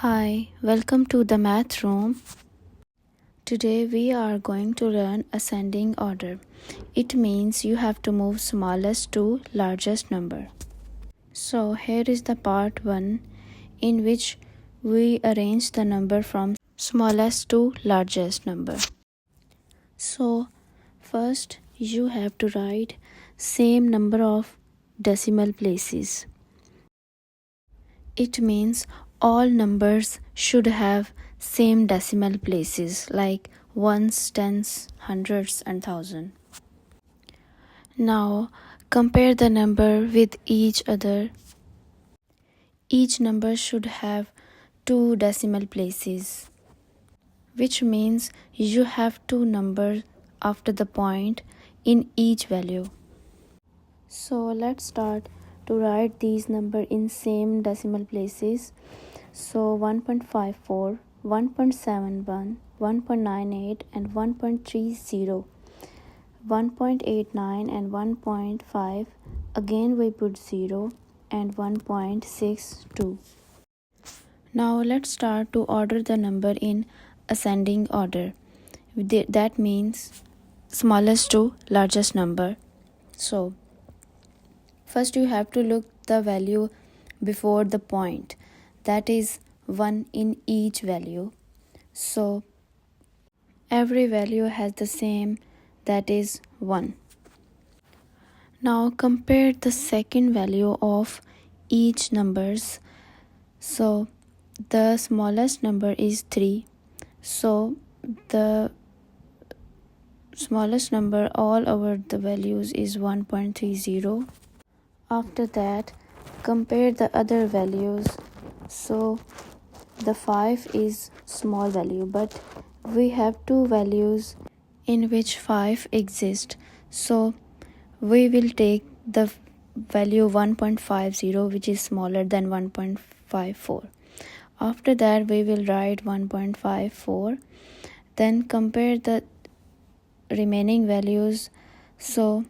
Hi, welcome to the math room. Today we are going to learn ascending order. It means you have to move smallest to largest number. So here is the part 1 in which we arrange the number from smallest to largest number. So first you have to write same number of decimal places. It means all numbers should have same decimal places like ones, tens, hundreds and thousand. Now compare the number with each other. Each number should have two decimal places, which means you have two numbers after the point in each value. So let's start to write these numbers in same decimal places. So 1.54, 1.71, 1.98 and 1.30, 1.89 and 1.5. Again we put 0 and 1.62. Now let's start to order the number in ascending order. That means smallest to largest number. So first you have to look the value before the point, that is 1 in each value. So every value has the same, that is 1. Now compare the second value of each numbers. So the smallest number is 3. So the smallest number all over the values is 1.30. After that, compare the other values. So the 5 is small value, but we have two values in which 5 exist. So we will take the value 1.50, which is smaller than 1.54. After that, we will write 1.54. Then compare the remaining values. So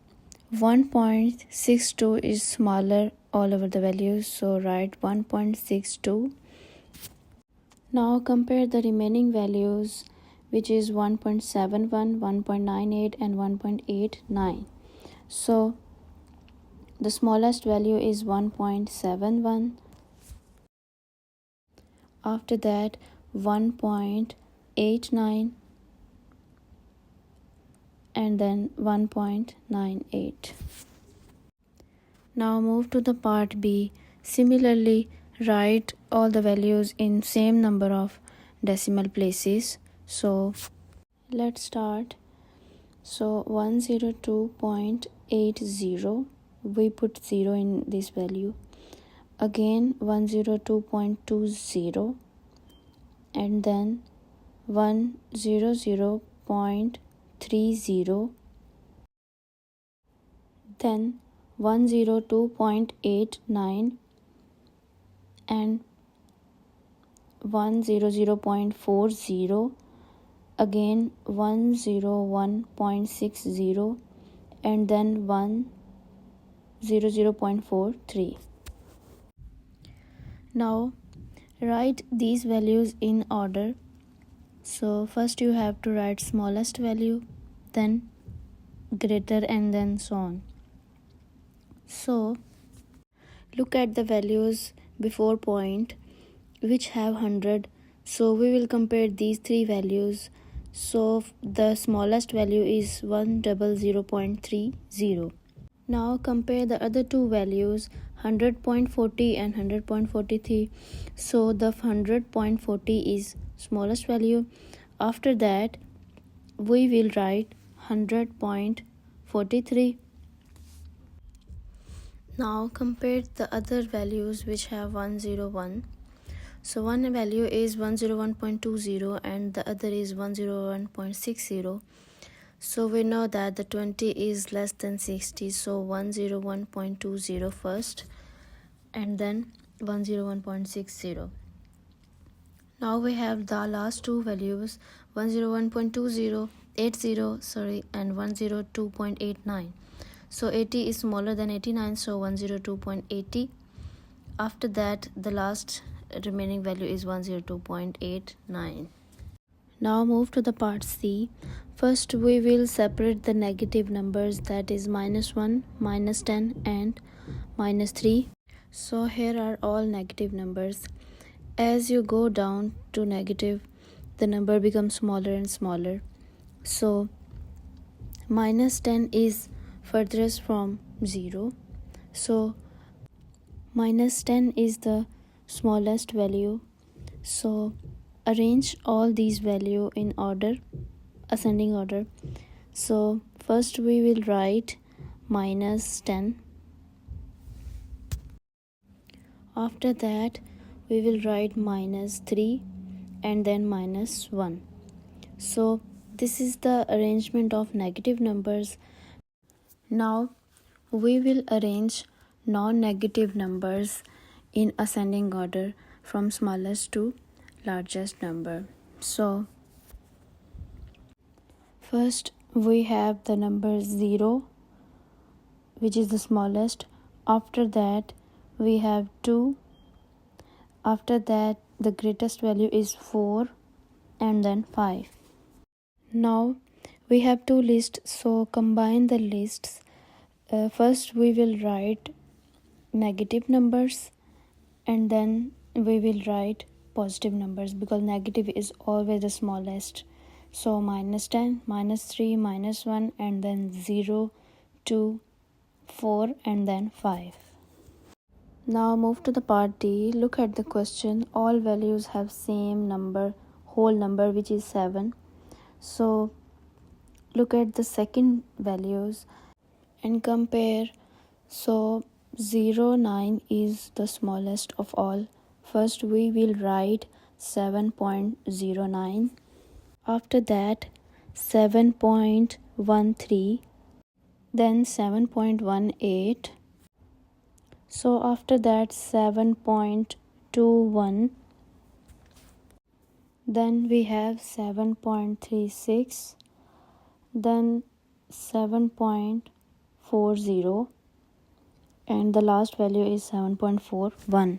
1.62 is smaller all over the values, so write 1.62. Now compare the remaining values, which is 1.71, 1.98 and 1.89. So the smallest value is 1.71. After that, 1.89 and then 1.98. Now move to the part B. Similarly, write all the values in same number of decimal places. So let's start. So 102.80, we put 0 in this value. Again 102.20 and then 100.30, then 102.89 and 100.40, again 101.60 and then 100.43. Now write these values in order. So first you have to write smallest value, then greater and then so on. So look at the values before point which have 100. So we will compare these three values. So the smallest value is 100.30. Now compare the other two values, 100.40 and 100.43. So the 100.40 is smallest value. After that, we will write 100.43. Now compare the other values which have 101. So one value is 101.20 and the other is 101.60. So we know that the 20 is less than 60. So 101.20 first and then 101.60. Now we have the last two values, 101.20, and 102.89. So 80 is smaller than 89, so 102.80. After that, the last remaining value is 102.89. Now move to the part C. First we will separate the negative numbers, that is -1, -10 and -3. So here are all negative numbers. As you go down to negative, the number becomes smaller and smaller. So -10 is furthest from 0. So -10 is the smallest value. So arrange all these value in order, ascending order. So first we will write -10. After that we will write -3 and then -1. So this is the arrangement of negative numbers. Now we will arrange non-negative numbers in ascending order from smallest to largest number. So first we have the number 0, which is the smallest. After that we have 2. After that the greatest value is 4 and then 5. Now we have two lists, so combine the lists. First we will write negative numbers and then we will write positive numbers, because negative is always the smallest. So -10, -3, -1 and then 0, 2, 4 and then 5. Now move to the part D. Look at the question. All values have same number, whole number, which is 7. So look at the second values and compare. So 0, 9 is the smallest of all. First we will write 7.09. After that 7.13, then 7.18. So after that 7.21, then we have 7.36, then 7.40, and the last value is 7.41.